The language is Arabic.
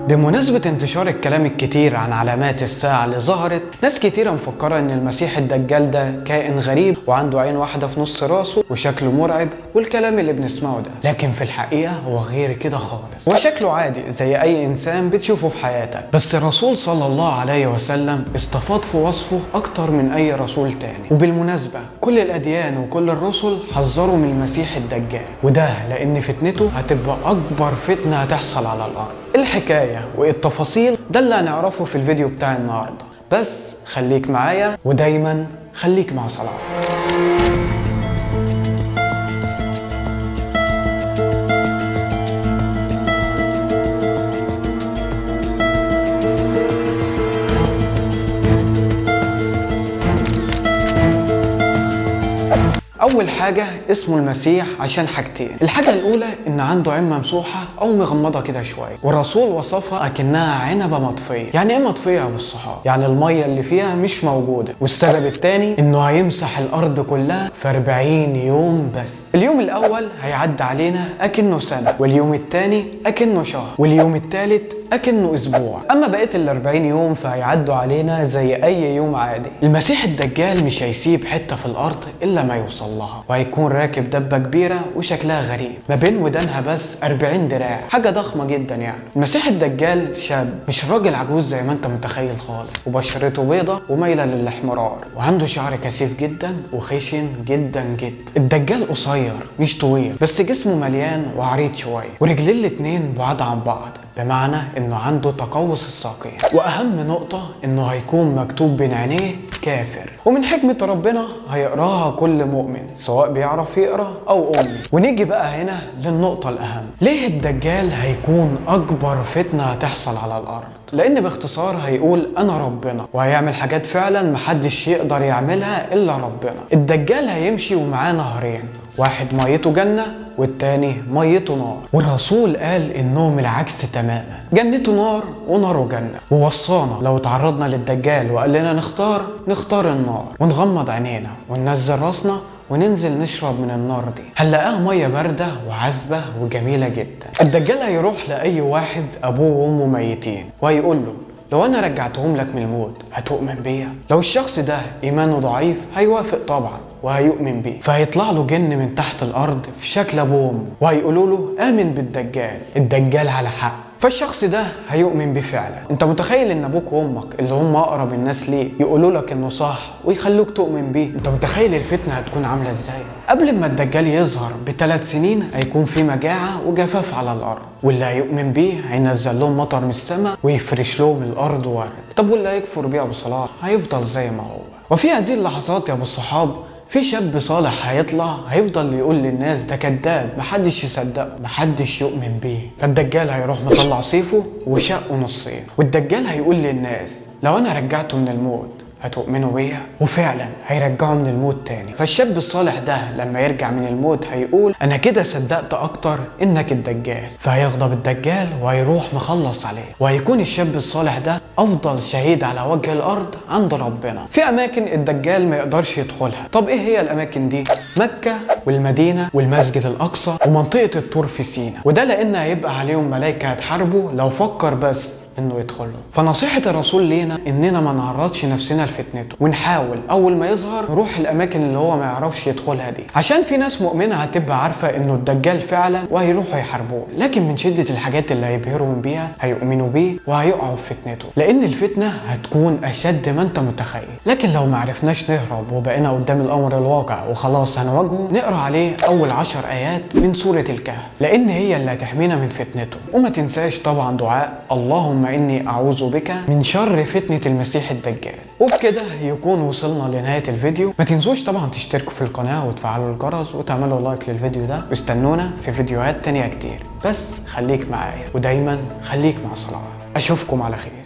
بمناسبة انتشار الكلام الكتير عن علامات الساعة اللي ظهرت، ناس كتيرة مفكرة ان المسيح الدجال ده كائن غريب وعنده عين واحدة في نص راسه وشكله مرعب والكلام اللي بنسمعه ده، لكن في الحقيقة هو غير كده خالص. هو شكله عادي زي اي انسان بتشوفه في حياتك، بس الرسول صلى الله عليه وسلم استفاض في وصفه اكتر من اي رسول تاني. وبالمناسبة كل الاديان وكل الرسل حذروا من المسيح الدجال، وده لان فتنته هتبقى اكبر فتنة هتحصل على الارض. الحكاية والتفاصيل ده اللي هنعرفه في الفيديو بتاع النهاردة، بس خليك معايا ودايما خليك مع صلاح. أول حاجة اسمه المسيح عشان حاجتين. الحاجة الأولى إن عنده عين ممسوحة أو مغمضة كده شوية، والرسول وصفها أكنها عنبة مطفية. يعني إيه مطفية يا أبو الصحاب؟ يعني المية اللي فيها مش موجودة. والسبب التاني إنه هيمسح الأرض كلها في 40 يوم بس. اليوم الأول هيعدي علينا أكنه سنة، واليوم التاني أكنه شهر، واليوم التالت أكنه أسبوع. أما بقية ال40 يوم فهيعدوا علينا زي أي يوم عادي. المسيح الدجال مش هيسيب حتة في الأرض إلا ما يوصل لها، وهيكون راكب دبة كبيرة وشكلها غريب، ما بين ودانها بس 40 دراع، حاجة ضخمة جدا يعني. المسيح الدجال شاب، مش راجل عجوز زي ما أنت متخيل خالص، وبشرته بيضة ومايلة للاحمرار، وعنده شعر كثيف جدا وخشن جدا جدا. الدجال قصير مش طويل، بس جسمه مليان وعريض شوية، ورجليه الاتنين بعاد عن بعض، بمعنى انه عنده تقوس الساقين. واهم نقطة انه هيكون مكتوب بين عينيه كافر، ومن حكمة ربنا هيقراها كل مؤمن سواء بيعرف يقرا او امي. ونيجي بقى هنا للنقطة الاهم، ليه الدجال هيكون اكبر فتنة هتحصل على الارض؟ لان باختصار هيقول انا ربنا، وهيعمل حاجات فعلا محدش يقدر يعملها الا ربنا. الدجال هيمشي ومعاه نهرين، واحد ميته جنة والتاني ميته نار، والرسول قال انهم العكس تماما، جنته نار وناره جنة. ووصانا لو تعرضنا للدجال وقال لنا نختار النار، ونغمض عينينا وننزل راسنا وننزل نشرب من النار دي، هنلاقيها ميه بارده وعذبه وجميله جدا. الدجال هيروح لاي واحد ابوه وامه ميتين وهيقول له لو انا رجعتهم لك من الموت هتؤمن بيا؟ لو الشخص ده ايمانه ضعيف هيوافق طبعا وهيؤمن بيه، فهيطلع له جن من تحت الارض في شكل ابوه وامه وهيقولوا له امن بالدجال، الدجال على حق. فالشخص ده هيؤمن بيه فعلا. انت متخيل ان ابوك وامك اللي هم اقرب الناس ليه يقولوا لك انه صح ويخلوك تؤمن بيه؟ انت متخيل الفتنه هتكون عامله ازاي؟ قبل ما الدجال يظهر ب3 سنين هيكون في مجاعه وجفاف على الارض، واللي هيؤمن بيه هينزل لهم مطر من السماء ويفرش لهم الارض ورد. طب واللي هيكفر بيه ابو صلاح هيفضل زي ما هو. وفي هذه اللحظات يا ابو الصحاب في شاب صالح هيفضل يقول للناس ده كذاب، محدش يصدقه، محدش يؤمن بيه. فالدجال هيروح مطلع سيفه وشقه نصين، والدجال هيقول للناس لو انا رجعته من الموت هتؤمنوا بيا؟ وفعلا هيرجعه من الموت تاني. فالشاب الصالح ده لما يرجع من الموت هيقول انا كده صدقت اكتر انك الدجال، فهيغضب الدجال وهيروح مخلص عليه، وهيكون الشاب الصالح ده افضل شهيد على وجه الارض عند ربنا في اماكن الدجال ما يقدرش يدخلها. طب ايه هي الاماكن دي؟ مكة والمدينة والمسجد الاقصى ومنطقة الطور في سيناء، وده لان هيبقى عليهم ملائكة هتحاربه لو فكر بس انه يدخله. فنصيحة الرسول لينا اننا ما نعرضش نفسنا لفتنته، ونحاول اول ما يظهر نروح الاماكن اللي هو ما يعرفش يدخلها دي، عشان في ناس مؤمنة هتبقى عارفة انه الدجال فعلا وهيروحوا يحاربوه، لكن من شدة الحاجات اللي هيبهرهم بيها هيؤمنوا بيه وهيقعوا في فتنته، لان الفتنة هتكون اشد ما انت متخيل. لكن لو ما عرفناش نهرب وبقينا قدام الامر الواقع وخلاص هنواجهه، نقرا عليه اول 10 ايات من سورة الكهف، لان هي اللي هتحمينا من فتنته. وما تنساش طبعا دعاء اللهم إني أعوذ بك من شر فتنة المسيح الدجال. وبكده يكون وصلنا لنهاية الفيديو. ما تنسوش طبعا تشتركوا في القناة وتفعلوا الجرس وتعملوا لايك للفيديو ده، واستنونا في فيديوهات تانية كتير. بس خليك معايا ودايما خليك مع صلاح. أشوفكم على خير.